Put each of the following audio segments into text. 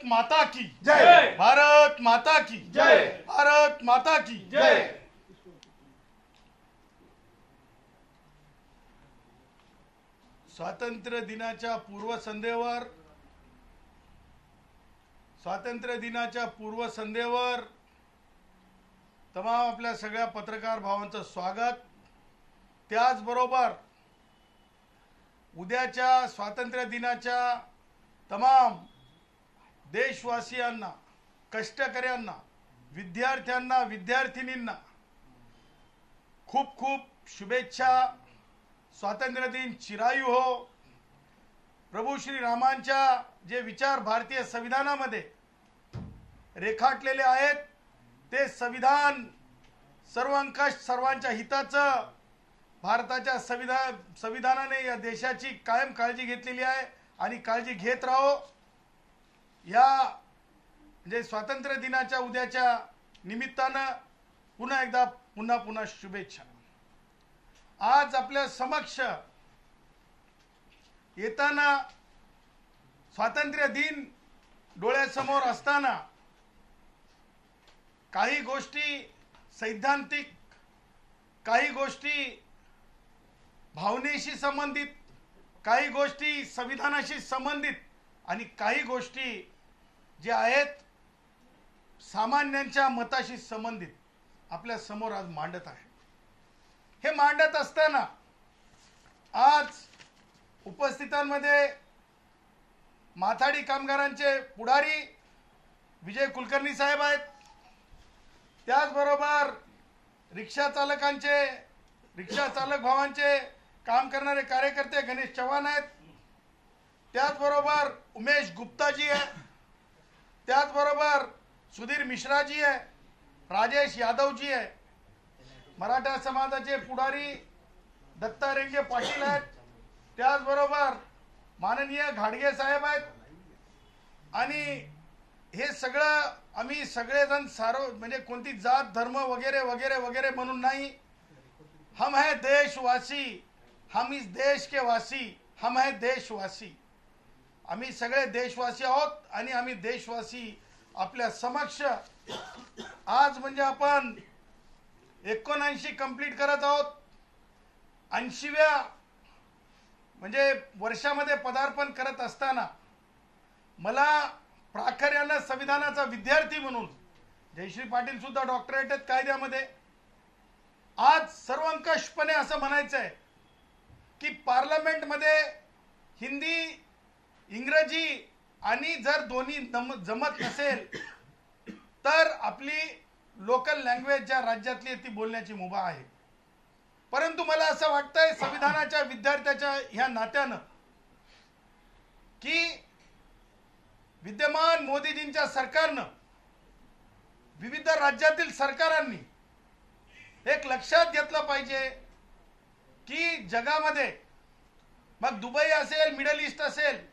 माता की जय। भारत माता की जय। भारत माता की जय। स्वातंत्र्य दिनाच्या पूर्वसंध्येवर तमाम आपल्या सगळ्या पत्रकार भावांचं स्वागत। त्याचबरोबर उद्याच्या स्वातंत्र्य दिनाच्या तमाम देशवासियांना, कष्टकऱ्यांना, विद्यार्थ्यांना, विद्यार्थिनींना खूप खूप शुभेच्छा। स्वातंत्र्य दिन चिरायू हो। प्रभू श्री रामांच्या जे विचार भारतीय संविधानामध्ये रेखाटलेले आहेत ते संविधान सर्वंकष सर्वांच्या हिताचं, भारताच्या संविधानाने या देशाची कायम काळजी घेतलेली आहे आणि काळजी घेत राहो। या म्हणजे स्वातंत्र्य दिनाच्या उद्याच्या निमित्तानं पुन्हा एकदा पुन्हा शुभेच्छा। आज आपल्या समक्ष येताना स्वातंत्र्य दिन डोळ्यासमोर असताना काही गोष्टी सैद्धांतिक, काही गोष्टी भावनेशी संबंधित, काही गोष्टी संविधानाशी संबंधित आणि काही गोष्टी जे आहेत सामान्यांच्या मताशी संबंधित आपल्या समोर आज मांडत आहे। हे मांडत असताना आज उपस्थितांमध्ये माथाडी कामगारांचे पुढारी विजय कुलकर्णी साहेब आहेत, त्याचबरोबर रिक्षा चालक भावांचे काम करणारे कार्यकर्ते गणेश चव्हाण आहेत, त्याचबरोबर उमेश गुप्ताजी आहे, त्याचबरोबर सुधीर मिश्राजी आहे, राजेश यादवजी आहे, मराठा समाजाचे पुढारी दत्ता रेंगे पाटील आहेत, त्याचबरोबर माननीय घाडगे साहेब आहेत। आणि हे सगळं आम्ही सगळेजण म्हणजे कोणती जात धर्म वगैरे वगैरे वगैरे म्हणून नाही, हम है देशवासी, हम इस देश के वासी, हम है देशवासी। आम्ही सगळे देशवासी आहोत आणि आम्ही देशवासी आपल्या समक्ष आज म्हणजे आपण 79 कंप्लीट करत आहोत। 80व्या म्हणजे वर्षामध्ये पदार्पण करत असताना मला प्राखर्यानं संविधानाचा विद्यार्थी म्हणून, जयश्री पाटील सुद्धा डॉक्टरेट आहेत कायद्यामध्ये, आज सर्वंकषपणे असं म्हणायचं आहे की पार्लमेंटमध्ये हिंदी, इंग्रजी आणि जर दोन्ही जमत नसेल तर आपली लोकल लँग्वेज ज्या राज्यातली ती बोलण्याची मुभा आहे। परंतु मला असं वाटतंय संविधानाच्या विद्यार्थ्याच्या ह्या नात्यानं की विद्यमान मोदीजींच्या सरकारनं, विविध राज्यातील सरकारांनी एक लक्षात घेतलं पाहिजे की जगामध्ये मग दुबई असेल, मिडल ईस्ट असेल,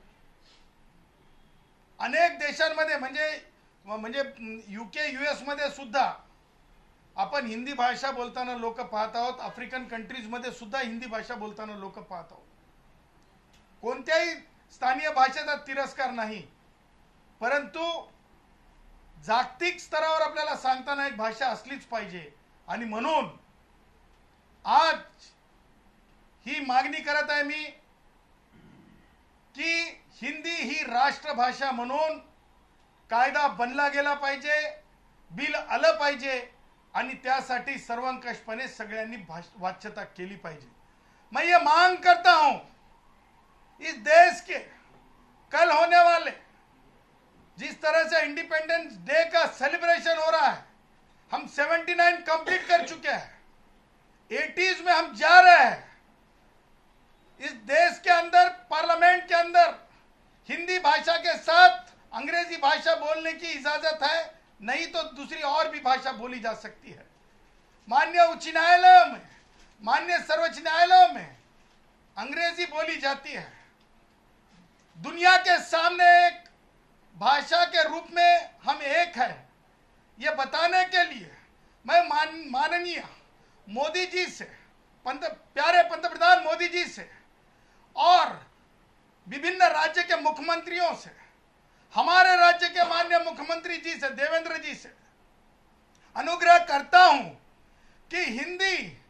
अनेक देशांमध्ये म्हणजे UK US मध्ये सुद्धा आपण हिंदी भाषा बोलताना लोक पाहत आहोत। आफ्रिकन कंट्रीज मध्ये सुद्धा हिंदी भाषा बोलताना लोक पाहत आहोत। कोणत्याही स्थानीय भाषेचा तिरस्कार नाही, परंतु जागतिक स्तरावर आपल्याला सांगताना एक भाषा असलीच पाहिजे। आणि म्हणून आज ही मागणी करत आहे मी की हिंदी ही राष्ट्रभाषा म्हणून कायदा बनला गेला पाहिजे, बिल आलं पाहिजे आणि त्यासाठी सर्वंकषपणे सगळ्यांनी वाच्यता केली पाहिजे। मैं ये मांग करता हूं इस देश के कल होने वाले जिस तरह से इंडिपेंडेंस डे का सेलिब्रेशन हो रहा है, हम 79 कंप्लीट कर चुके हैं, 80s में हम जा रहे हैं। इस देश के अंदर, पार्लियामेंट के अंदर हिंदी भाषा के साथ अंग्रेजी भाषा बोलने की इजाजत है, नहीं तो दूसरी और भी भाषा बोली जा सकती है। माननीय उच्च न्यायालयों में, माननीय सर्वोच्च न्यायालयों में अंग्रेजी बोली जाती है। दुनिया के सामने एक भाषा के रूप में हम एक है, ये बताने के लिए मैं माननीय मोदी जी से, प्यारे पंतप्रधान मोदी जी से और विभिन्न राज्य के मुख्यमंत्रियों से हमारे राज्य के मुख्यमंत्री जी से, देवेंद्र जी से अनुग्रह करता हूं कि हिंदी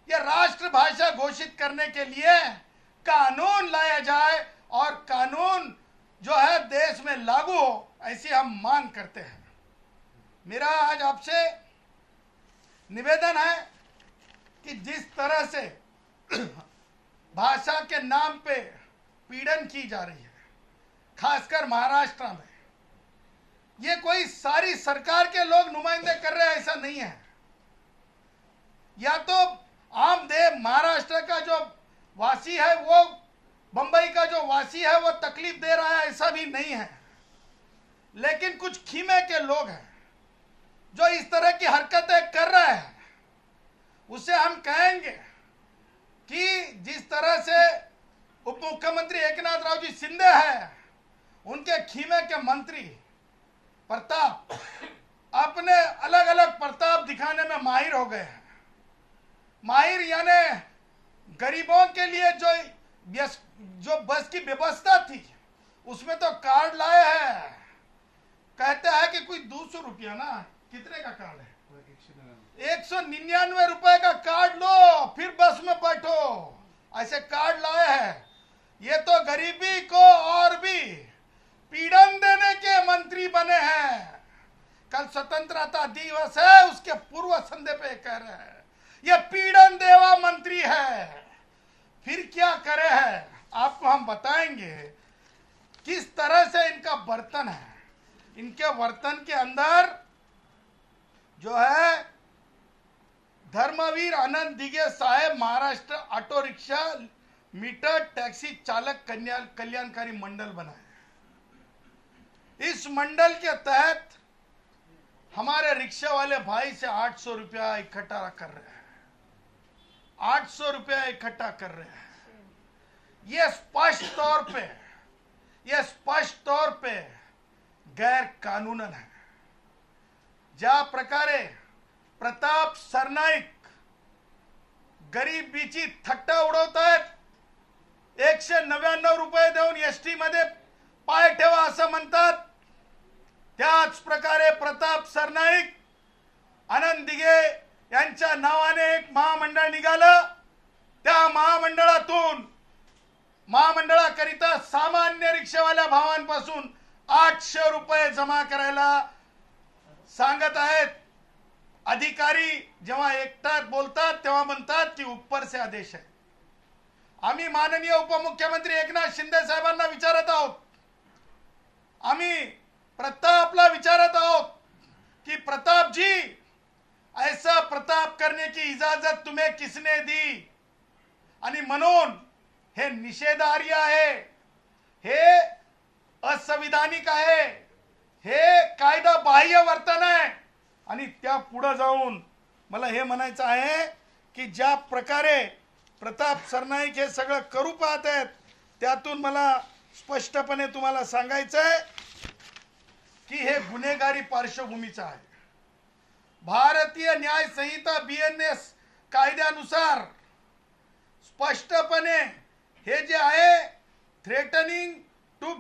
या राष्ट्रभाषा घोषित करने के लिए कानून लाया जाए और कानून जो है देश में लागू हो, ऐसी हम मांग करते हैं। मेरा आज आपसे निवेदन है कि जिस तरह से भाषा के नाम पे पीड़न की जा रही है, खासकर महाराष्ट्र में, ये कोई सारी सरकार के लोग नुमाइंदे कर रहे हैं ऐसा नहीं है। या तो आमदेव महाराष्ट्र का जो वासी है वो बंबई का जो वासी है वो तकलीफ दे रहा है, ऐसा भी नहीं है। लेकिन कुछ खीमे के लोग हैं जो इस तरह की हरकतें कर रहे हैं, उसे हम कहेंगे कि जिस तरह से उप मुख्यमंत्री एकनाथ राव जी शिंदे है, उनके खीमे के मंत्री प्रताप अपने अलग अलग प्रताप दिखाने में माहिर हो गए हैं। माहिर यानी गरीबों के लिए जो बस की व्यवस्था थी उसमें तो कार्ड लाए हैं, कहते हैं कि कोई 200 रुपया ना, कितने का कार्ड है, 199 रुपए का कार्ड लो फिर बस में बैठो, ऐसे कार्ड लाए हैं। ये तो गरीबी को और भी पीड़न देने के मंत्री बने हैं। कल स्वतंत्रता दिवस है, उसके पूर्व संध्या पे कह रहे हैं ये पीड़न देवा मंत्री है। फिर क्या करे है, आपको हम बताएंगे किस तरह से इनका बर्तन है। इनके बर्तन के अंदर जो है Dharmaveer Anand Dighe Saheb Maharashtra auto rickshaw meter taxi चालक कल्याणकारी मंडल बना है। इस मंडल के तहत हमारे रिक्शा वाले भाई से 800 रुपया इकट्ठा कर रहे हैं, 800 रुपया इकट्ठा कर रहे हैं। ये स्पष्ट तौर पे गैर कानूनन है। ज्या प्रकारे प्रताप सरनाईक गरिबीची थट्टा उडवतात, 199 रुपये देऊन एसटी मध्ये पाय ठेवा असं म्हणतात, त्याच प्रकारे प्रताप सरनाईक आनंद दिघे यांच्या नावाने एक महामंडळ निघालं। त्या महामंडळाकरिता सामान्य रिक्षावाल्या भावांपासून 800 रुपये जमा करायला सांगत आहेत। अधिकारी जेव्हा एकटात बोलतात तेव्हा म्हणतात की ऊपर से आदेश है। आम्ही माननीय उपमुख्यमंत्री एकनाथ शिंदे साहेबांना विचारत आहोत, आम्ही प्रतापला विचारत आहोत कि प्रताप जी ऐसा प्रताप करने की इजाजत तुम्हें किसने दी, आणि म्हणून हे निषेधार्ह आहे, हे असंविधानिक आहे, हे कायदा बाह्य वर्तन आहे। आणि त्या पुढे जाऊन मला हे म्हणायचं आहे की ज्या प्रकारे प्रताप सरनाईक हे सगळं करू पाहत आहेत, त्यातून मला स्पष्टपणे तुम्हाला सांगायचं आहे की हे गुन्हेगारी पार्श्वभूमीचं आहे। भारतीय न्याय संहिता बीएनएस कायद्यानुसार स्पष्टपणे हे जे आहे थ्रेटनिंग टू,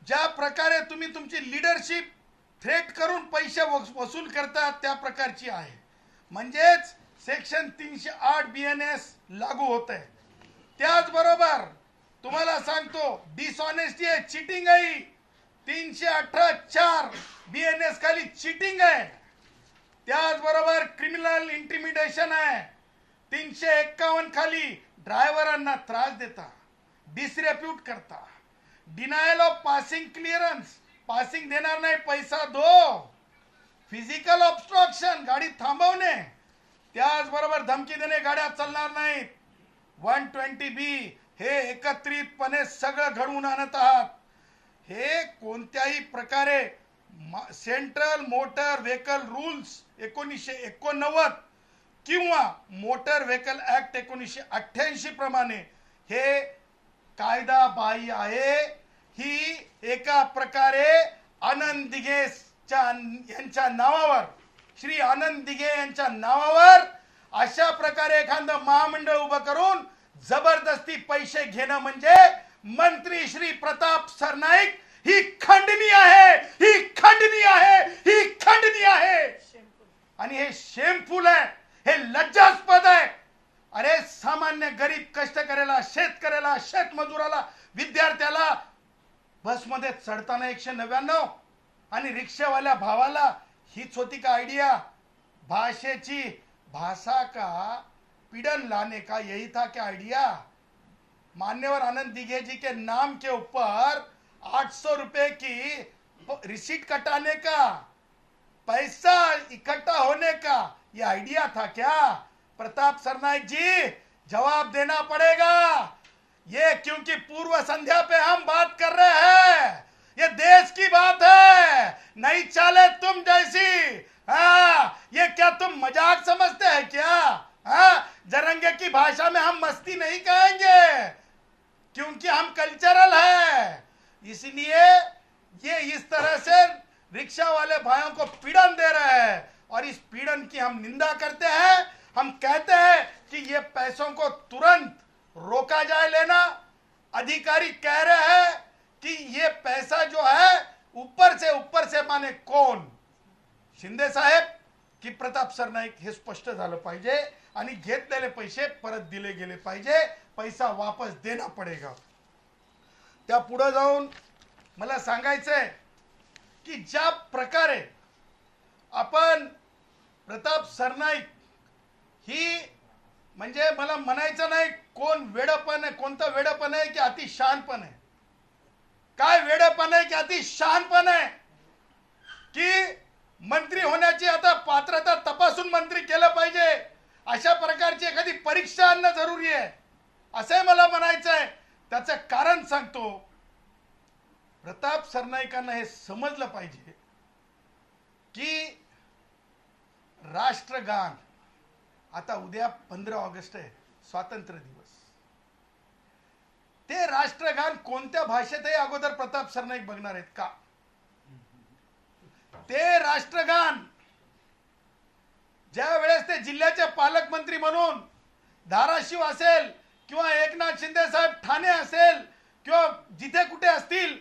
ज्या प्रकारे तुम्ही तुमची लीडरशिप थ्रेट करून पैसे वसूल करतात त्या प्रकारची आहे। म्हणजेच सेक्शन 308 बीएनएस लागू होते। त्याचबरोबर तुम्हाला सांगतो डिसऑनेस्टी आहे, चीटिंग आहे, 318(4) बीएनएस खाली चीटिंग आहे। त्याचबरोबर क्रिमिनल इंटिमिडेशन आहे, 351 खाली ड्रायव्हरांना त्रास देता, डिसरेप्यूट करता, denial of passing clearance, passing देणार नाही पैसा दो, फिजिकल ऑब्स्ट्रक्शन गाडी थांबवणे, त्याचबरोबर धमकी देणे गाड्या चालणार नाहीत, 120B हे एकत्रितपणे सगळं घडवून आणत आहात। हे कोणत्याही प्रकारे सेंट्रल मोटर व्हेकल रूल्स 1989 किंवा मोटर व्हेकल ऍक्ट 1988 प्रमाणे हे कायदा बाह्य आहे। ही एका प्रकारे आनंद दिघे यांच्या नावावर, श्री आनंद दिघे यांच्या नावावर अशा प्रकारे एखादं महामंडळ उभं करून जबरदस्ती पैसे घेणं म्हणजे मंत्री श्री प्रताप सरनाईक ही खंडनीय आहे, ही खंडनीय आहे, ही खंडनीय आहे. आणि हे शेमफुल आहे, हे लज्जास्पद आहे. अरे सामान्य गरीब कष्टकऱ्याला, शेतकऱ्याला, शेतमजुराला, विद्यार्थ्याला बसमध्ये चढताना 199 आणि रिक्षावाल्या भावाला हीच होती का आइडिया? भाषेची भाषा का पीड़न लाने का यही था क्या आइडिया? मान्यवर आनंद दिघे जी के नाम के ऊपर 800 रुपए की रिसीट कटाने का, पैसा इकट्ठा होने का ये आइडिया था क्या? प्रताप सरनाईक जी, जवाब देना पड़ेगा. ये क्योंकि पूर्व संध्या पे हम बात कर रहे हैं, ये देश की बात है, नहीं चाले तुम जैसी. हाँ, ये क्या तुम मजाक समझते हैं क्या? हाँ, जरंगे की भाषा में हम मस्ती नहीं कहेंगे क्योंकि हम कल्चरल है. इसलिए ये इस तरह से रिक्शा वाले भाइयों को पीड़न दे रहे हैं और इस पीड़न की हम निंदा करते हैं. हम कहते हैं कि ये पैसों को तुरंत रोका जाए लेना. अधिकारी कह रहे हैं कि ये पैसा जो है ऊपर से माने कोण? शिंदे साहेब की प्रताप सरनाईक, हे स्पष्ट झालं पाहिजे आणि घेतलेले पैसे परत दिले गेले पाहिजे. पैसा वापस देना पडेगा. त्या पुढे जाऊन मला सांगायचंय की ज्या प्रकारे आपण प्रताप सरनाईक ही, म्हणजे मला म्हणायचं नाही कोण वेडपण आहे, कोणतं वेडपण आहे की अति शहाणपण आहे. काय वेडपण आहे की अति शहाणपण आहे की मंत्री होण्याची आता पात्रता तपासून मंत्री केलं पाहिजे, अशा प्रकारची एखादी परीक्षा आणणं जरुरी आहे असे मला म्हणायचं आहे. त्याचं कारण सांगतो. प्रताप सरनाईकांना हे समजलं पाहिजे की राष्ट्रगान, आता उद्या 15 ऑगस्ट आहे, स्वातंत्र्य दिवस. ते राष्ट्रगान कोणत्या भाषेत आहे अगोदर प्रताप सरनाईक बघणार आहेत का? ते राष्ट्रगान ज्या वेळेस ते जिल्ह्याचे पालकमंत्री म्हणून धाराशिव असेल किंवा एकनाथ शिंदे साहेब ठाणे असेल किंवा जिथे कुठे असतील,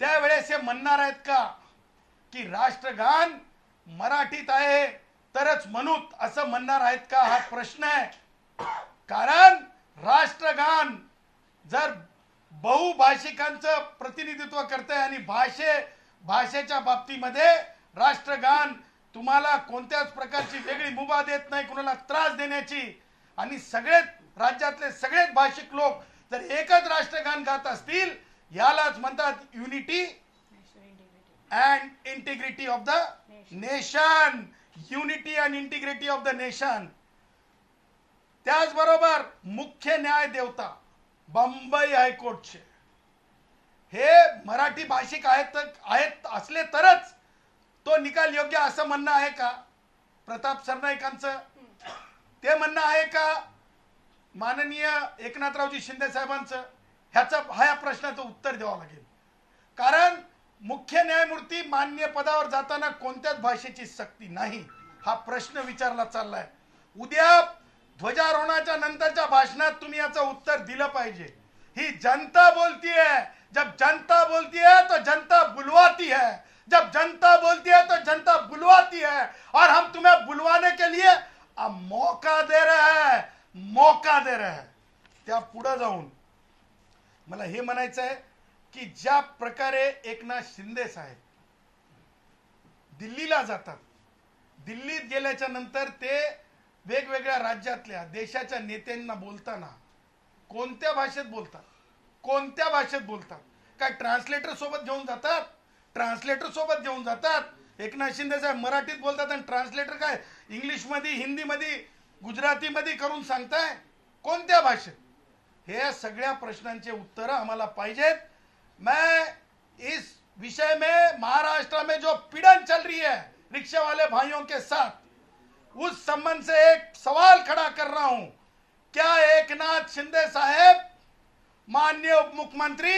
त्यावेळेस हे म्हणणार आहेत का की राष्ट्रगान मराठीत आहे तरच म्हणूत, असं म्हणणार आहेत का? हा प्रश्न आहे. कारण राष्ट्रगान जर बहुभाषिकांचं प्रतिनिधित्व करते आणि भाषेच्या बाबतीमध्ये राष्ट्रगान तुम्हाला कोणत्याच प्रकारची वेगळी मुभा देत नाही, कुणाला त्रास देण्याची. आणि सगळेच राज्यातले सगळेच भाषिक लोक जर एकच राष्ट्रगान गात असतील, यालाच म्हणतात unity and integrity of the nation. Unity and integrity of the nation. त्याचबरोबर मुख्य न्याय देवता बंबई हायकोर्टचे हे मराठी भाषिक आहेत असले तरच तो निकाल योग्य असं म्हणणं आहे का प्रताप सरनाईकांचं? ते म्हणणं आहे का माननीय एकनाथरावजी शिंदे साहेबांचं? ह्या प्रश्नाचं उत्तर द्यावं लागेल. कारण मुख्य न्यायमूर्ती मान्य पदावर जाताना कोणत्याच भाषेची सक्ती नाही, हा प्रश्न विचारला चाललाय. उद्या ध्वजारोहणाच्या नंतरच्या भाषणात तुम्ही याचं उत्तर दिलं पाहिजे. ही जनता बोलती है, जब जनता बोलती है तो जनता बुलवाती है, जब जनता बोलती है तो जनता बुलवाती है, और हम तुम्हें बुलवाने के लिए अब मौका दे रहे हैं, मौका दे रहे हैं. त्या पुढे जाऊन मला हे म्हणायचं आहे की ज्या प्रकारे एकनाथ शिंदे साहेब दिल्लीला जातात, दिल्लीत गेल्याच्या नंतर ते वेगवेगळ्या राज्यातल्या देशाच्या नेत्यांना बोलताना कोणत्या भाषेत बोलतात? कोणत्या भाषेत बोलतात? काय ट्रान्सलेटर सोबत घेऊन जातात? ट्रान्सलेटर सोबत घेऊन जातात. एकनाथ शिंदे साहेब मराठीत बोलतात आणि ट्रान्सलेटर काय इंग्लिश मध्ये, हिंदी मध्ये, गुजराती मध्ये करून सांगताय? कोणत्या भाषेत? हे सगळ्या प्रश्नांचे उत्तर आम्हाला पाहिजेत. मैं इस विषय में महाराष्ट्र में जो पीड़न चल रही है रिक्शा वाले भाइयों के साथ, उस संबंध से एक सवाल खड़ा कर रहा हूं. क्या एकनाथ शिंदे साहेब, माननीय उप मुख्यमंत्री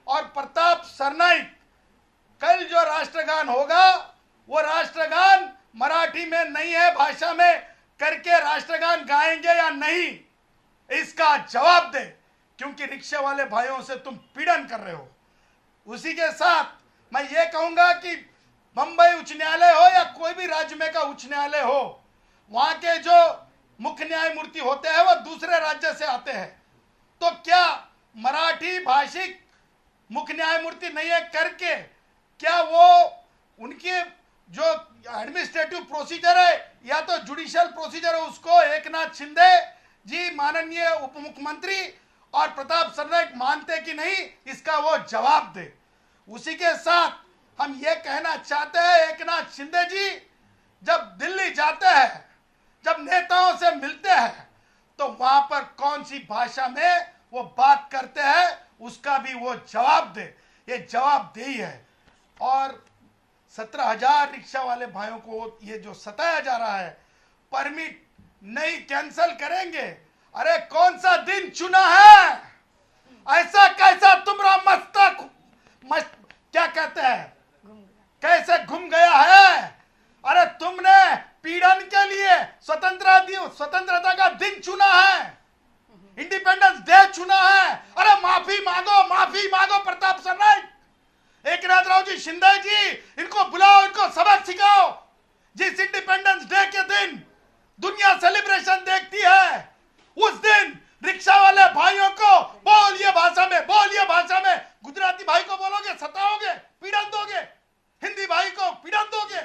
और प्रताप सरनाईक कल जो राष्ट्रगान होगा वो राष्ट्रगान मराठी में नहीं है भाषा में करके राष्ट्रगान गाएंगे या नहीं? इसका जवाब दे, क्योंकि रिक्शा वाले भाइयों से तुम पीड़न कर रहे हो. उसी के साथ मैं ये कहूंगा कि बंबई उच्च न्यायालय हो या कोई भी राज्य में का उच्च न्यायालय हो, वहां के जो मुख्य न्यायमूर्ति होते हैं वो दूसरे राज्य से आते हैं। तो क्या मराठी भाषिक मुख्य न्यायमूर्ति नहीं है करके क्या वो उनके जो एडमिनिस्ट्रेटिव प्रोसीजर है या तो जुडिशियल प्रोसीजर है उसको एकनाथ शिंदे जी माननीय उप मुख्यमंत्री और प्रताप सरनाईक मानते कि नहीं, इसका वो जवाब दे। उसी के साथ हम ये कहना चाहते हैं, एकनाथ शिंदे जी जब दिल्ली जाते हैं, जब नेताओं से मिलते हैं, तो वहां पर कौन सी भाषा में वो बात करते हैं उसका भी वो जवाब दे। ये जवाबदेही है। और 17,000 रिक्शा वाले भाइयों को ये जो सताया जा रहा है, परमिट नहीं कैंसल करेंगे। अरे कौन सा दिन चुना है? ऐसा कैसा तुम्हारा मस्त क्या कहते हैं, कैसे घूम गया है? अरे तुमने पीड़न के लिए स्वतंत्रता का दिन चुना है, इंडिपेंडेंस डे चुना है। अरे माफी मांगो प्रताप सरनाईक, एकनाथ जी शिंदे जी, इनको बुलाओ, इनको सबक सिखाओ। जिस इंडिपेंडेंस डे के दिन दुनिया सेलिब्रेशन देखती है, उस दिन रिक्शा वाले भाइयों को बोलिए भाषा में गुजराती भाई को बोलोगे, सताओगे, पीड़न दोगे, हिंदी भाई को पीड़न दोगे,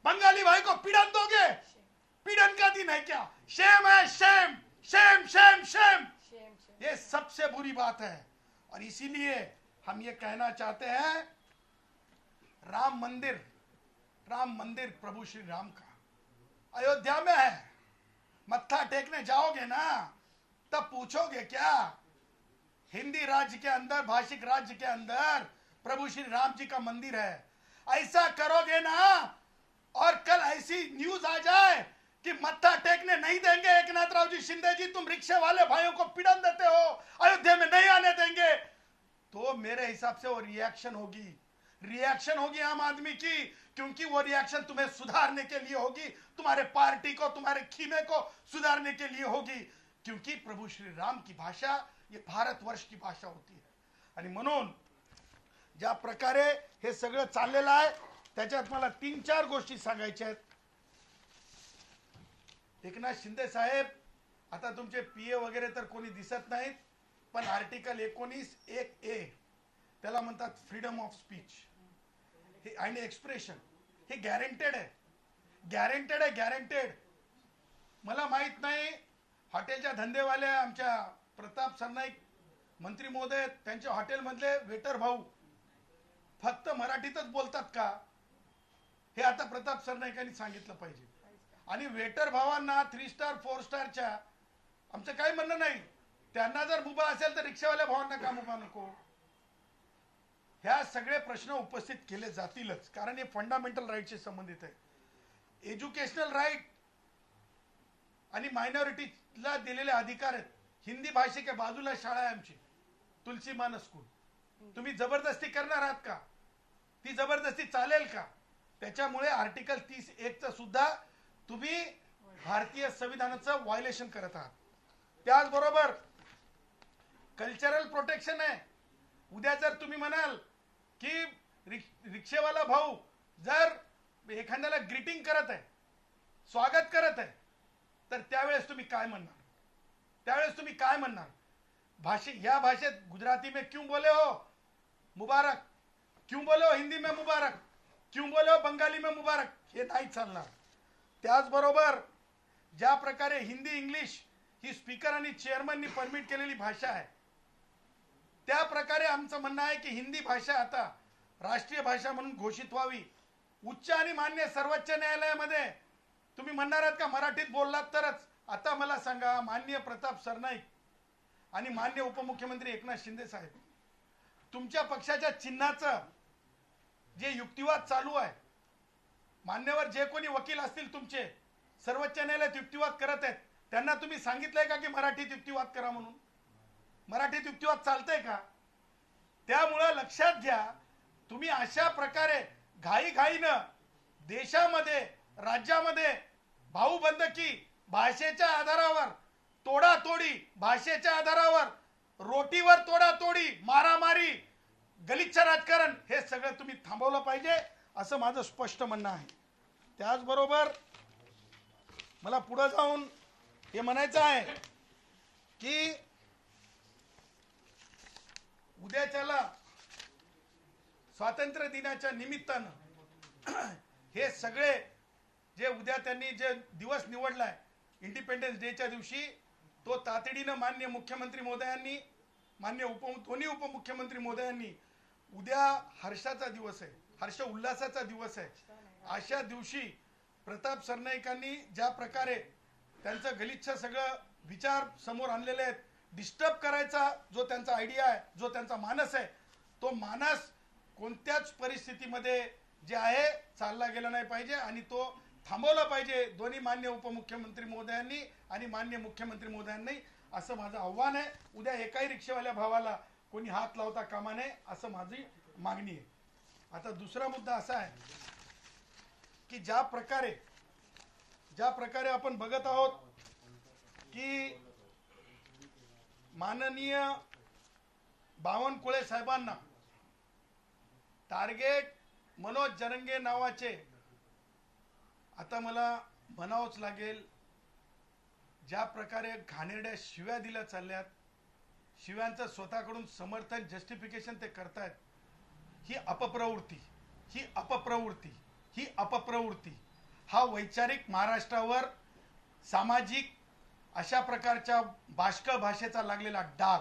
बंगाली भाई को पीड़न दोगे। पीड़न का दिन है क्या? शेम है, शेम। ये सबसे बुरी बात है। और इसीलिए हम ये कहना चाहते हैं, राम मंदिर प्रभु श्री राम का अयोध्या में है। मत्था टेकने जाओगे ना, तब पूछोगे क्या? हिंदी राज्य के अंदर, भाषिक राज्य के अंदर प्रभु श्री राम जी का मंदिर है। ऐसा करोगे ना, और कल ऐसी न्यूज आ जाए कि मत्था टेकने नहीं देंगे एकनाथ जी शिंदे जी, तुम रिक्शे वाले भाइयों को पीड़न देते हो, अयोध्या में नहीं आने देंगे, तो मेरे हिसाब से वो रिएक्शन होगी आम आदमी की। क्योंकि वो रिएक्शन तुम्हें सुधारने के लिए होगी, तुम्हारे पार्टी को, तुम्हारे खीमे को सुधारने के लिए होगी। क्योंकि प्रभु श्री राम की भाषा ये भारतवर्ष की भाषा होती है। आणि म्हणून ज्या प्रकारे हे सगळं चाललेलं आहे, त्याच्यात मला 3-4 गोष्टी सांगायच्या आहेत। एकनाथ शिंदे साहेब, आता तुमचे पीए वगैरे तर कोणी दिसत नाहीत, पण आर्टिकल 19(1)(a त्याला म्हणतात फ्रीडम ऑफ स्पीच आणि एक्सप्रेशन, हे गॅरंटेड। मला माहित नाही हॉटेलच्या धंदेवाले आमच्या प्रताप सरनाईक मंत्री महोदय, त्यांच्या हॉटेल मधले वेटर भाऊ फक्त मराठीतच बोलतात का? हे आता प्रताप सरनाईकांनी सांगितलं पाहिजे। आणि वेटर भावांना 3 स्टार 4 स्टारच्या आमचं काही म्हणणं नाही, त्यांना जर मुभा असेल तर रिक्षावाल्या भावांना का मुभा नको? ह्या सगळे प्रश्न उपस्थित केले जातीलच, कारण हे फंडामेंटल राईटशी संबंधित आहे। एज्युकेशनल राईट आणि मायनॉरिटीला दिलेले अधिकार आहेत। हिंदी भाषेच्या बाजूला शाळा आहे आमची, तुलसी मानस स्कूल। तुम्ही जबरदस्ती करणार आहात का? ती जबरदस्ती चालेल का? त्याच्यामुळे आर्टिकल 30(1) सुद्धा तुम्ही भारतीय संविधानाचं व्हायोलेशन करत आहात। त्याचबरोबर कल्चरल प्रोटेक्शन आहे। उद्या जर तुम्ही म्हणाल की रिक्षेवाला भाऊ जर एखाद्याला ग्रीटिंग करत आहे, स्वागत करत आहे, तर त्यावेळेस तुम्ही काय म्हणणार? या भाषेत गुजराती में क्यों बोले हो मुबारक, क्यों बोले हो हिंदी में मुबारक, क्यों बोले हो बंगाली में मुबारक, हे नाही चालणार। त्याचबरोबर ज्या प्रकारे हिंदी इंग्लिश ही स्पीकर आणि चेअरमननी परमिट केलेली भाषा आहे, त्या प्रकारे आमचं म्हणणं आहे की हिंदी भाषा आता राष्ट्रीय भाषा म्हणून घोषित व्हावी। उच्च आणि मान्य सर्वोच्च न्यायालयामध्ये तुम्ही म्हणणार आहात का मराठीत बोललात तरच? आता मला सांगा, माननीय प्रताप सरनाईक आणि माननीय उपमुख्यमंत्री एकनाथ शिंदे साहेब, तुमच्या पक्षाच्या चिन्हाचं जे युक्तिवाद चालू आहे, मान्यवर जे कोणी वकील असतील तुमचे सर्वोच्च न्यायालयात युक्तिवाद करत आहेत, त्यांना तुम्ही सांगितलंय का की मराठीत युक्तिवाद करा म्हणून? मराठीत युक्तिवाद चालतंय का? त्यामुळे लक्षात घ्या, तुम्ही अशा प्रकारे घाईघाईनं देशामध्ये, राज्यामध्ये भाऊबंदकी, भाषेच्या आधारावर तोडातोडी, भाषेच्या आधारावर रोटीवर तोडातोडी, मारामारी, गलिच्छ राजकारण हे सगळं तुम्ही थांबवलं पाहिजे असं माझं स्पष्ट म्हणणं आहे. त्याचबरोबर मला पुढे जाऊन हे म्हणायचं आहे की उद्याच्याला स्वातंत्र्य दिनाच्या निमित्तानं हे सगळे जे उद्या त्यांनी जे दिवस निवडलाय इंडिपेंडन्स डेच्या दिवशी, तो तातडीनं माननीय मुख्यमंत्री महोदयांनी, माननीय दोन्ही उपमुख्यमंत्री महोदयांनी, उद्या हर्षाचा दिवस आहे, हर्ष उल्हासाचा दिवस आहे, अशा दिवशी प्रताप सरनाईकांनी ज्या प्रकारे त्यांचं गलिच्छ सगळं विचार समोर आणलेले आहेत, डिस्टर्ब करायचा जो त्यांचा आयडिया आहे, जो त्यांचा मानस आहे, तो मानस कोणत्याच परिस्थितीमध्ये जे आहे चालला गेला नाही पाहिजे आणि तो थांबवला पाहिजे दोन्ही मान्य उपमुख्यमंत्री महोदयांनी आणि मान्य मुख्यमंत्री महोदयांनी, असं माझं आव्हान आहे. उद्या एकाही रिक्षावाल्या भावाला कोणी हात लावता कामा नये असं माझी मागणी आहे. आता दुसरा मुद्दा असा आहे की ज्या प्रकारे आपण बघत आहोत की माननीय बावनकुळे साहेबांना टार्गेट मनोज जरंगे नावाचे, आता मला म्हणावंच लागेल, ज्या प्रकारे घाणेरड्या शिव्या दिल्या चालल्यात, शिव्यांचं स्वतःकडून समर्थन जस्टिफिकेशन ते करतायत, ही अपप्रवृत्ती हा वैचारिक महाराष्ट्रावर सामाजिक अशा प्रकारच्या बाष्कळ भाषेचा लागलेला डाग,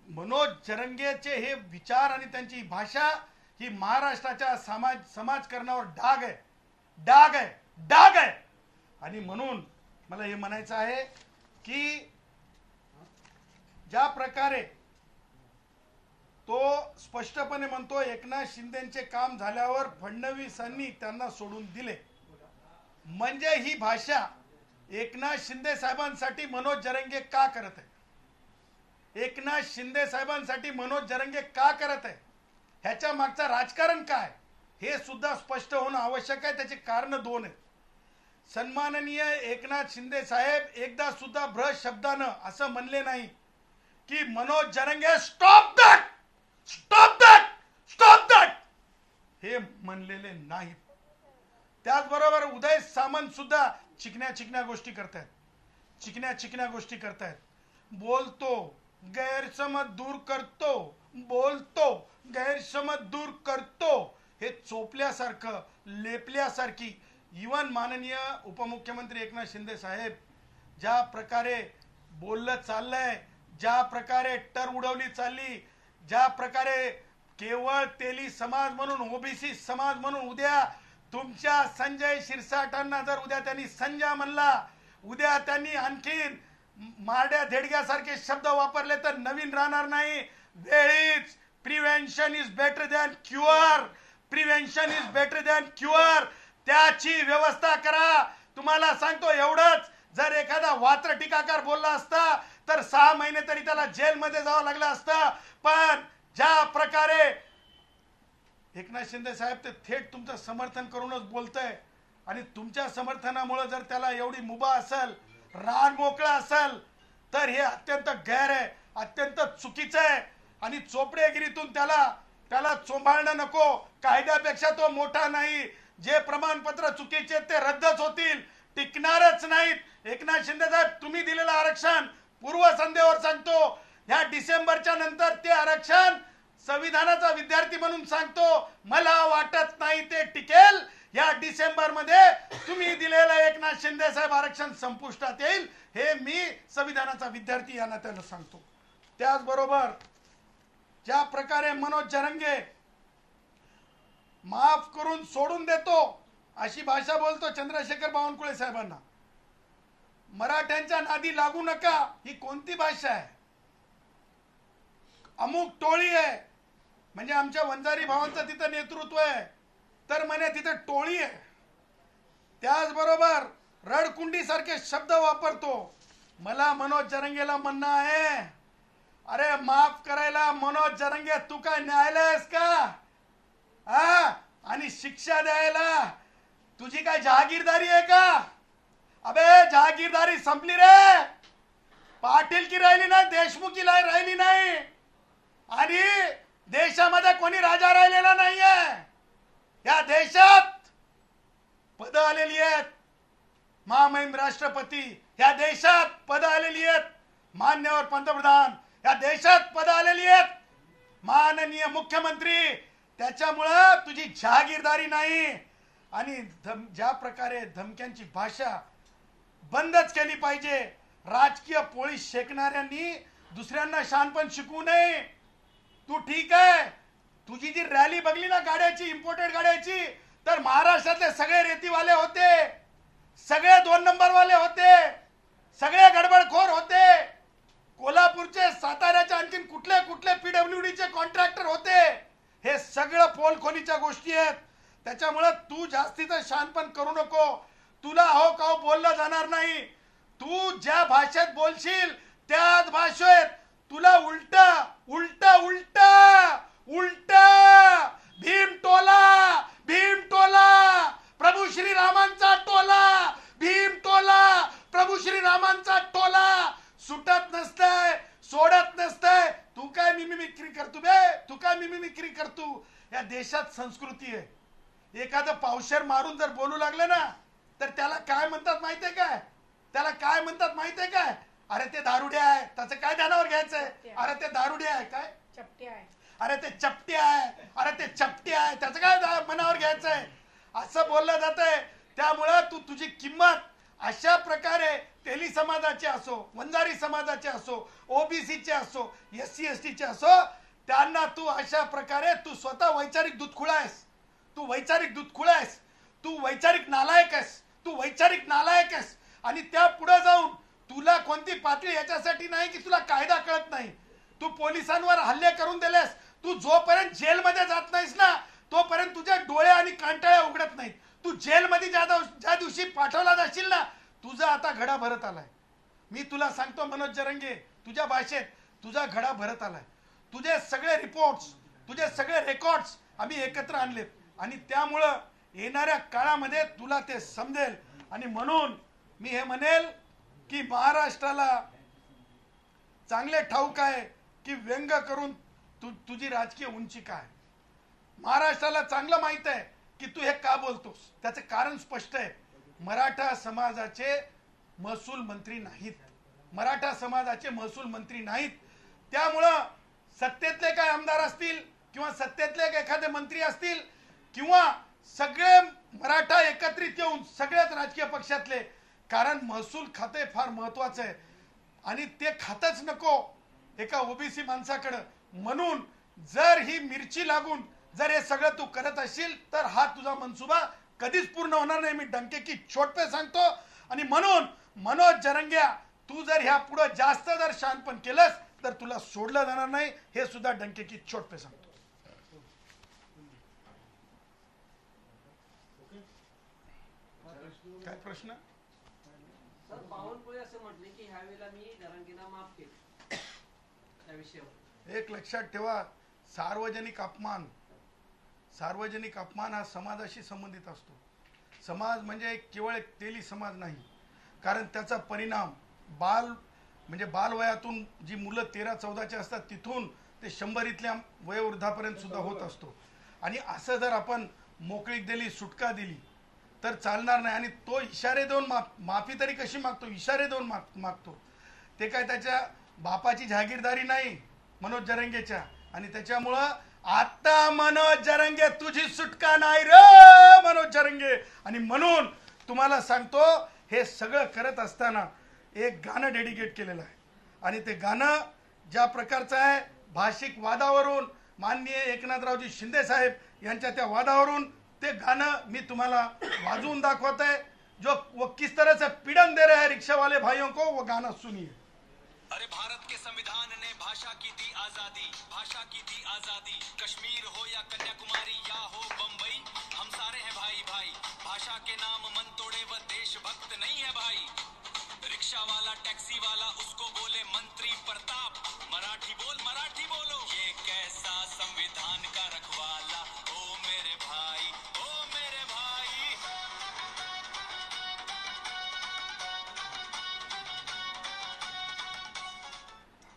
मनोज जरंगेचे हे विचार आणि त्यांची भाषा ही महाराष्ट्राच्या समाजकारणावर डाग आहे. आणि म्हणून मला हे म्हणायचं आहे की ज्या प्रकारे तो स्पष्टपणे म्हणतो एकनाथ शिंदेचे काम झाल्यावर फडणवीसांनी त्यांना सोडून दिले, म्हणजे ही भाषा एकनाथ शिंदे साहेबांसाठी मनोज जरंगे का करत आहे, एकनाथ शिंदे साहेबांसाठी मनोज जरंगे का करत आहे, ह्याच्या मागचं राजकारण काय हे सुद्धा स्पष्ट होणं आवश्यक आहे. त्याचे कारण दोन आहेत. सन्माननीय एकनाथ शिंदे साहेब एकदा सुद्धा भ्रश शब्दानं असं म्हणले नाही की मनोज जरंगे स्टॉप दॅट, हे म्हणलेले नाहीत. त्याचबरोबर उदय सामंत सुद्धा चिकन्या गोष्टी करतायत, बोलतो गैरसमज दूर करतो, हे चोपल्यासारखं लेपल्यासारखी. इवन माननीय उपमुख्यमंत्री एकनाथ शिंदे साहेब ज्या प्रकारे बोललं चाललंय, ज्या प्रकारे टर उडवली चालली, ज्या प्रकारे केवळ तेली समाज म्हणून, ओबीसी समाज म्हणून उद्या तुमच्या संजय शिरसाटांना जर उद्या त्यांनी संजय म्हणला, उद्या त्यांनी आणखीन मारड्या धेडग्यासारखे शब्द वापरले तर नवीन राहणार नाही. वेळीच prevention is better than cure, त्याची व्यवस्था करा. तुम्हाला सांगतो एवढंच, जर एखादा वात्र टीकाकार बोलला असता तर 6 महिने तरी त्याला जेलमध्ये जावं लागलं असतं. पण ज्या प्रकारे एकनाथ शिंदे साहेब ते थेट तुमचं समर्थन करूनच बोलतय आणि तुमच्या समर्थनामुळे जर त्याला एवढी मुभा असेल, रान मोकळा असेल, तर हे अत्यंत गैर आहे, अत्यंत चुकीचं आहे. आणि चोपडेगिरीतून त्याला चोंभाळणं नको. कायद्यापेक्षा तो मोठा नाही. जे प्रमाणपत्र चुकीचे ते रद्दच होतील, टिकणारच नाहीत. एकनाथ शिंदे साहेब तुम्ही दिलेलं आरक्षण, पूर्वसंध्येवर सांगतो, ह्या डिसेंबरच्या नंतर ते आरक्षण संविधानाचा विद्यार्थी म्हणून सांगतो, मला वाटत नाही ते टिकेल. या डिसेंबर मध्ये तुम्ही दिलेलं एकनाथ शिंदे साहेब आरक्षण संपुष्टात येईल, हे मी संविधानाचा विद्यार्थी या नात्यानं सांगतो. त्याचबरोबर ज्या प्रकारे मनोज जरंगे माफ करून सोडून देतो अशी भाषा बोलतो चंद्रशेखर बावनकुळे साहेबांना, मराठ्यांच्या नादी लागू नका, ही कोणती भाषा आहे? अमुक टोळी आहे म्हणजे आमच्या वंजारी भावांचं तिथं नेतृत्व आहे, तर म्हणे तिथं टोळी आहे. त्याचबरोबर रडकुंडी सारखे शब्द वापरतो. मला मनोज जरंगेला म्हणणं आहे, अरे माफ करायला मनोज जरंगे तू काय न्यायालय आहेस का? आणि शिक्षा द्यायला तुझी काय जहागीरदारी आहे का? अबे जहागीरदारी संपली रे, पाटील की राहिली नाही, देशमुखी राहिली नाही. आणि देशामध्ये कोणी राजा राहिलेला नाहीये. या देशात पद आलेली आहेत महामहिम राष्ट्रपती, या देशात पद आलेली आहेत मान्यवर पंतप्रधान, या देशात पद आलेली आहेत माननीय मुख्यमंत्री. त्याच्यामुळं तुझी जहागीरदारी नाही. आणि ज्या प्रकारे धमक्यांची भाषा बंदच केली पाहिजे. राजकीय पोळी शेकणाऱ्यांनी दुसऱ्यांना शहाणपण शिकवू नये. तू ठीक आहे, तुझी जी रॅली बघली ना गाड्याची, इम्पोर्टेड गाड्याची, तर महाराष्ट्रातले सगळे रेतीवाले होते, सगळे 2 नंबरवाले होते, सगळे गडबडखोर होते. कोल्हापूरचे, साताऱ्याचे, आणखीन कुठले कुठले पीडब्ल्यूडीचे कॉन्ट्रॅक्टर होते. हे सगळं पोलखोलीच्या गोष्टी आहेत. त्याच्यामुळे तू जास्तीचं शहाणपण करू नको. तुला अहो काहो बोललं जाणार नाही. तू ज्या भाषेत बोलशील त्याच भाषेत तुला उलटा उलटा उलटा उलटा भीम टोला, भीम टोला, प्रभू श्रीरामांचा टोला, भीम टोला, प्रभू श्रीरामांचा टोला सुटत नसतंय, सोडत नसतंय. तू काय मिमिक्री करतो बे, तू काय मिमिक्री करतो. या देशात संस्कृती आहे. एखादं पावशेर मारून जर बोलू लागलं ना तर त्याला काय म्हणतात माहितीये काय, त्याला काय म्हणतात माहितीये काय, अरे ते दारुडे आहे. त्याचं काय ध्यानावर घ्यायचंय, अरे ते दारुडे आहे, काय चपटे आहे, अरे ते चपटे आहे, अरे ते चपटे आहे, त्याचं काय मनावर घ्यायचंय, असं बोललं जातंय. त्यामुळं तू तुझी किंमत अशा प्रकारे तेली समाजाचे असो, वंजारी समाजाचे असो, ओबीसीचे असो, SC STचे असो, त्यांना तू अशा प्रकारे तू स्वतः वैचारिक दूधखुळा आहेस. तू वैचारिक दूधखुळा आहेस, तू वैचारिक नालायक आहेस, तू वैचारिक नालायक आहेस. आणि त्या पुढे जाऊन तुला कोणती पातळी याच्यासाठी नाही की तुला कायदा कळत नाही. तू पोलिसांवर हल्ले करून दिलेस. तू जोपर्यंत जेलमध्ये जात नाहीस ना तोपर्यंत तुझे डोळे आणि कांटाळे उघडत नाहीत. तू जेलमध्ये ज्या दिवशी पाठवला जाशील ना तुझा आता घडा भरत आलाय. मी तुला सांगतो मनोज जरंगे, तुझ्या भाषेत तुझा घडा भरत आलाय. तुझे सगळे रिपोर्ट्स, तुझे सगळे रेकॉर्ड्स आम्ही एकत्र आणलेत आणि त्यामुळं येणाऱ्या काळामध्ये तुला ते समजेल. आणि म्हणून मी हे म्हणेल की महाराष्ट्राला चांगले ठाऊक आहे की व्यंग करून तुझी राजकीय उंची काय. महाराष्ट्राला चांगलं माहित आहे की तू हे का बोलतोस. त्याचं कारण स्पष्ट आहे. मराठा समाजाचे महसूल मंत्री नाहीत, मराठा समाजाचे महसूल मंत्री नाहीत. त्यामुळं सत्तेतले काय आमदार असतील किंवा सत्तेतले एखादे मंत्री असतील किंवा सगळे मराठा एकत्रित येऊन सगळ्याच राजकीय पक्षातले, कारण महसूल खाते फार महत्वाचं आहे आणि ते खातच नको एका ओबीसी माणसाकडे. म्हणून जर ही मिरची लागून जर हे सगळं तू करत असशील तर हा तुझा मनसुबा कधीच पूर्ण होणार नाही. मी डंके की चोट पे सांगतो. आणि म्हणून मनोज जरंग्या, तू जर ह्या पुढे जास्त जर शहाणपण केलंस तर तुला सोडलं जाणार नाही, हे सुद्धा डंके की चोट पे सांगतो. काय प्रश्न. सर बावनकुळे असं म्हटले की ह्या वेळेला मी जरांगेला माफ केले त्या विषयावर. एक लक्षात ठेवा, सार्वजनिक अपमान हा समाजाशी संबंधित असतो. समाज म्हणजे केवळ एक तेली समाज नाही, कारण त्याचा परिणाम बालवयातून जी मुलं 13-14चे असतात तिथून ते 100 वयोवृद्धापर्यंत सुद्धा होत असतो. आणि असं जर आपण मोकळीक दिली, सुटका दिली तर चालणार नाही. आणि तो इशारे देऊन माफी तरी कशी मागतो, इशारे देऊन मागतो. ते काय त्याच्या बापाची जहागीरदारी नाही मनोज जरंगेच्या. आणि त्याच्यामुळं आता मनोज जरंगे तुझी सुटका नाही रे मनोज जरंगे. आणि म्हणून तुम्हाला सांगतो, हे सगळं करत असताना एक गाणं डेडिकेट केलेलं आहे आणि ते गाणं ज्या प्रकारचं आहे, भाषिक वादावरून माननीय एकनाथरावजी शिंदे साहेब यांच्या त्या वादावरून ते गाणं मी तुम्हाला वाजवून दाखवत आहे. जो वो किस तरह से पीड़न दे रहे हैं रिक्शा वाले भाइयों को, वो गाना सुनिए. अरे भारत के संविधान ने भाषा की दी आजादी, भाषा की दी आजादी. कश्मीर हो या कन्याकुमारी या हो बंबई, हम सारे हैं भाई भाई. भाषा के नाम मन तोड़े व देशभक्त नहीं है भाई. रिक्शा वाला टैक्सी वाला उसको बोले मंत्री प्रताप. मराठी बोलो. ये कैसा संविधान का रखवाला, ओ मेरे भाई, ओ मेरे भाई.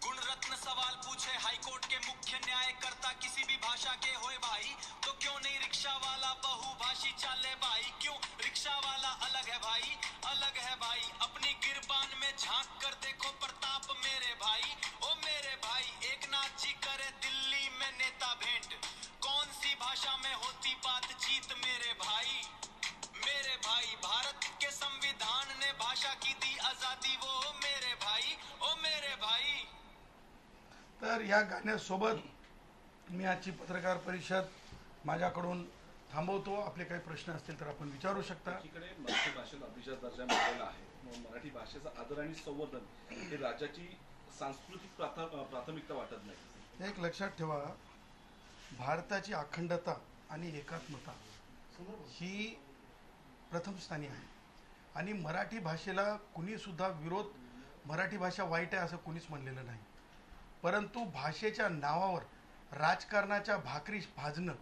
गुणरत्न सवाल पूछे हाईकोर्ट के मुख्य चाले भाई क्यों रिक्शा वाला अलग है भाई, अलग है भाई। अपनी गिरबान में झांक कर देखो प्रताप मेरे भाई, ओ मेरे भाई। एक नाथ जी करे दिल्ली में नेता भेंट, कौन सी भाषा में होती बातचीत मेरे भाई, मेरे भाई। भारत के संविधान ने भाषा की दी आजादी, वो मेरे भाई, ओ मेरे भाई। तर या गाण्यासोबत मी आजची पत्रकार परिषद माझ्याकडून थांबवतो. आपले काही प्रश्न असतील तर आपण विचारू शकता. एकीकडे मराठी भाषेला अभिजात दर्जा मिळालेला आहे, मग मराठी भाषेचा आदर आणि संवर्धन ही राज्याची सांस्कृतिक प्राथमिकता वाटत नाही. एक लक्षात ठेवा, भारताची अखंडता आणि एकात्मता ही प्रथम स्थानी आहे आणि मराठी भाषेला कुणीसुद्धा विरोध, मराठी भाषा वाईट आहे असं कुणीच म्हणलेलं नाही. परंतु भाषेच्या नावावर राजकारणाच्या भाकरी भाजणं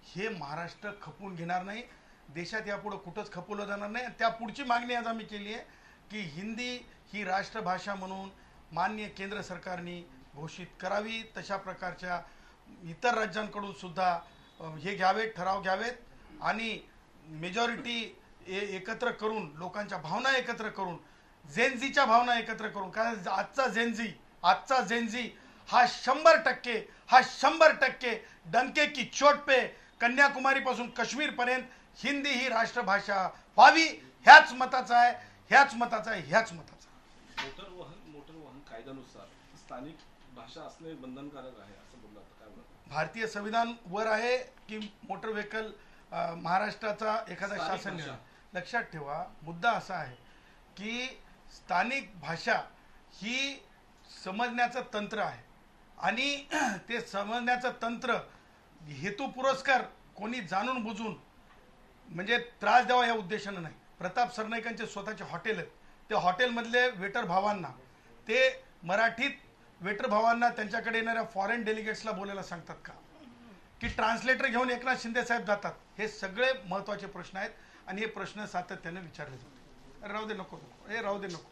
हे महाराष्ट्र खपवून घेणार नाही. देशात यापुढं कुठंच खपवलं जाणार नाही. त्या पुढची मागणी आज आम्ही केली आहे की हिंदी ही राष्ट्रभाषा म्हणून माननीय केंद्र सरकारने घोषित करावी. तशा प्रकारच्या इतर राज्यांकडून सुद्धा हे घ्यावेत, ठराव घ्यावेत आणि मेजॉरिटी एकत्र करून, लोकांच्या भावना एकत्र करून, जेनझीच्या भावना एकत्र करून, कारण आजचा जेनझी हा 100% डंके की चोट पे कन्याकुमारी पासून काश्मीर पर्यंत हिंदी ही राष्ट्रभाषा व्हावी ह्याच मताचा आहे. मोटर वाहन कायद्यानुसार स्थानिक भाषा असणे बंधनकारक आहे असं बोललं, तर काय बोलतात? भारतीय संविधान वर आहे की मोटर व्हेकल महाराष्ट्राचा एखादा स्थानिक शासन भाषा. लक्षात ठेवा, मुद्दा असा आहे की स्थानिक भाषा ही समजण्याचं तंत्र आहे आणि ते समजण्याचं तंत्र हेतू पुरस्कार कोणी जाणून बुजून म्हणजे त्रास द्यावा या उद्देशानं नाही. प्रताप सरनाईकांचे स्वतःचे हॉटेल आहेत, ते हॉटेलमधले वेटर भावांना, ते मराठीत वेटर भावांना त्यांच्याकडे येणाऱ्या फॉरेन डेलिगेट्सला बोलायला सांगतात का, की ट्रान्सलेटर घेऊन एकनाथ शिंदे साहेब जातात? हे सगळे महत्त्वाचे प्रश्न आहेत आणि हे प्रश्न सातत्याने विचारले जातात. राहू दे नको, हे राहू दे नको.